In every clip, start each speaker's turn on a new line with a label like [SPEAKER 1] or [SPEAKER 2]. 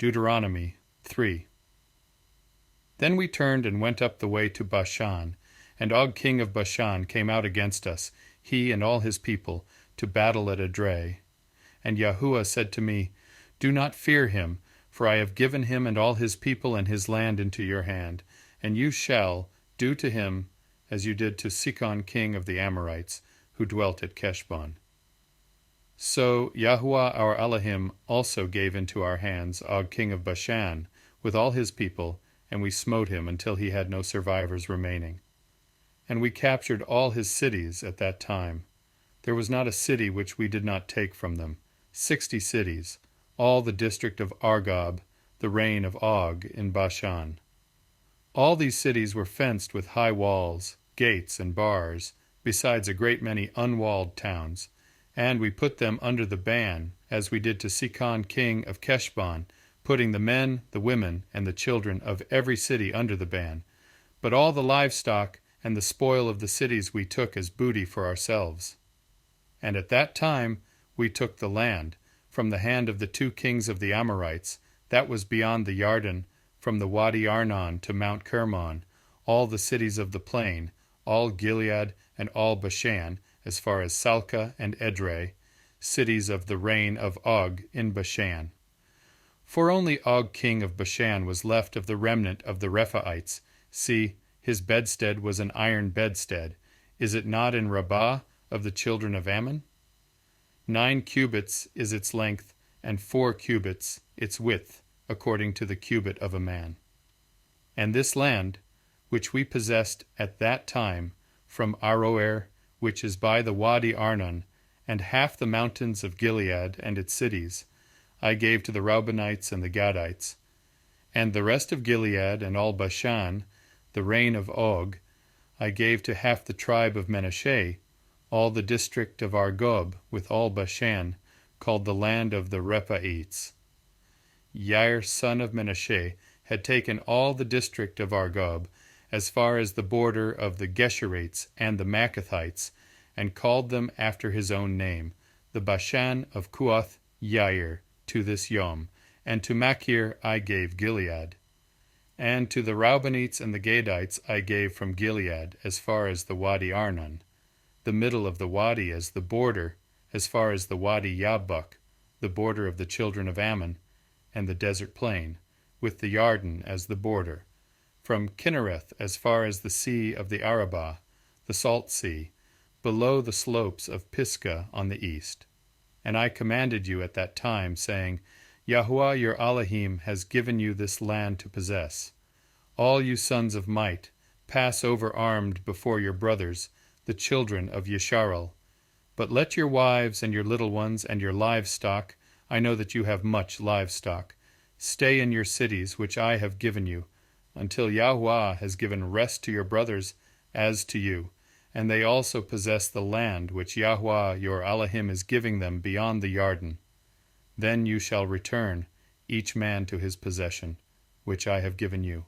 [SPEAKER 1] Deuteronomy 3. Then we turned and went up the way to Bashan, and Og king of Bashan came out against us, he and all his people, to battle at Edrei. And Yahuah said to me, Do not fear him, for I have given him and all his people and his land into your hand, and you shall do to him as you did to Sihon king of the Amorites, who dwelt at Keshbon. So Yahuah our Elohim also gave into our hands Og king of Bashan, with all his people, and we smote him until he had no survivors remaining. And we captured all his cities at that time. There was not a city which we did not take from them, 60 cities, all the district of Argob, the reign of Og in Bashan. All these cities were fenced with high walls, gates, and bars, besides a great many unwalled towns, and we put them under the ban, as we did to Sihon king of Keshbon, putting the men, the women, and the children of every city under the ban. But all the livestock and the spoil of the cities we took as booty for ourselves. And at that time we took the land, from the hand of the 2 kings of the Amorites, that was beyond the Yarden, from the Wadi Arnon to Mount Kermon, all the cities of the plain, all Gilead and all Bashan, as far as Salcah and Edrei, cities of the reign of Og in Bashan. For only Og king of Bashan was left of the remnant of the Rephaites. See, his bedstead was an iron bedstead. Is it not in Rabbah of the children of Ammon? 9 cubits is its length, and 4 cubits its width, according to the cubit of a man. And this land, which we possessed at that time, from Aroer, which is by the Wadi Arnon, and half the mountains of Gilead and its cities, I gave to the Reubenites and the Gadites. And the rest of Gilead and all Bashan, the reign of Og, I gave to half the tribe of Manasseh, all the district of Argob, with all Bashan, called the land of the Rephaites. Yair son of Manasseh had taken all the district of Argob, as far as the border of the Geshurites and the Maccathites, and called them after his own name, the Bashan of Kuath Yair, to this Yom, and to Machir I gave Gilead. And to the Reubenites and the Gadites I gave from Gilead, as far as the Wadi Arnon, the middle of the wadi as the border, as far as the Wadi Yabbuk, the border of the children of Ammon, and the desert plain, with the Yarden as the border, from Kinnereth as far as the sea of the Arabah, the salt sea, below the slopes of Pisgah on the east. And I commanded you at that time, saying, Yahuah your Elohim has given you this land to possess. All you sons of might, pass over armed before your brothers, the children of Yisharal. But let your wives and your little ones and your livestock, I know that you have much livestock, stay in your cities which I have given you, until Yahuah has given rest to your brothers as to you, and they also possess the land which Yahuah your Elohim is giving them beyond the Yarden. Then you shall return, each man to his possession, which I have given you.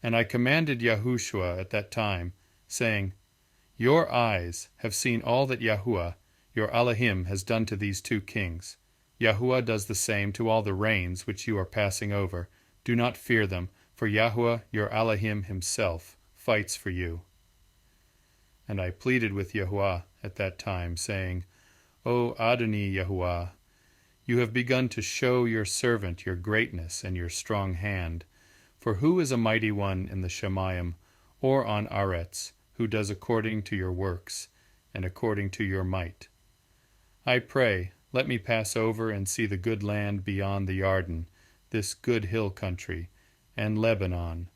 [SPEAKER 1] And I commanded Yahushua at that time, saying, Your eyes have seen all that Yahuah your Elohim has done to these 2 kings. Yahuah does the same to all the reigns which you are passing over. Do not fear them, for Yahuah your Elohim himself fights for you. And I pleaded with Yahuah at that time, saying, O Adonai Yahuah, you have begun to show your servant your greatness and your strong hand. For who is a mighty one in the Shemayim, or on Aretz, who does according to your works, and according to your might? I pray, let me pass over and see the good land beyond the Yarden, this good hill country, and Lebanon.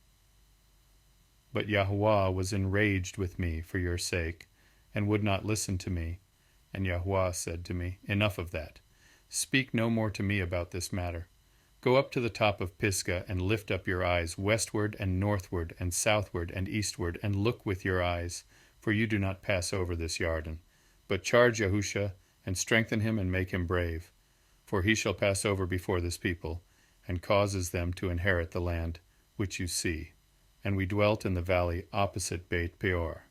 [SPEAKER 1] But Yahuah was enraged with me for your sake, and would not listen to me. And Yahuah said to me, Enough of that. Speak no more to me about this matter. Go up to the top of Pisgah, and lift up your eyes westward and northward and southward and eastward, and look with your eyes, for you do not pass over this Yarden. But charge Yahusha, and strengthen him, and make him brave. For he shall pass over before this people, and causes them to inherit the land which you see. And we dwelt in the valley opposite Beit Peor.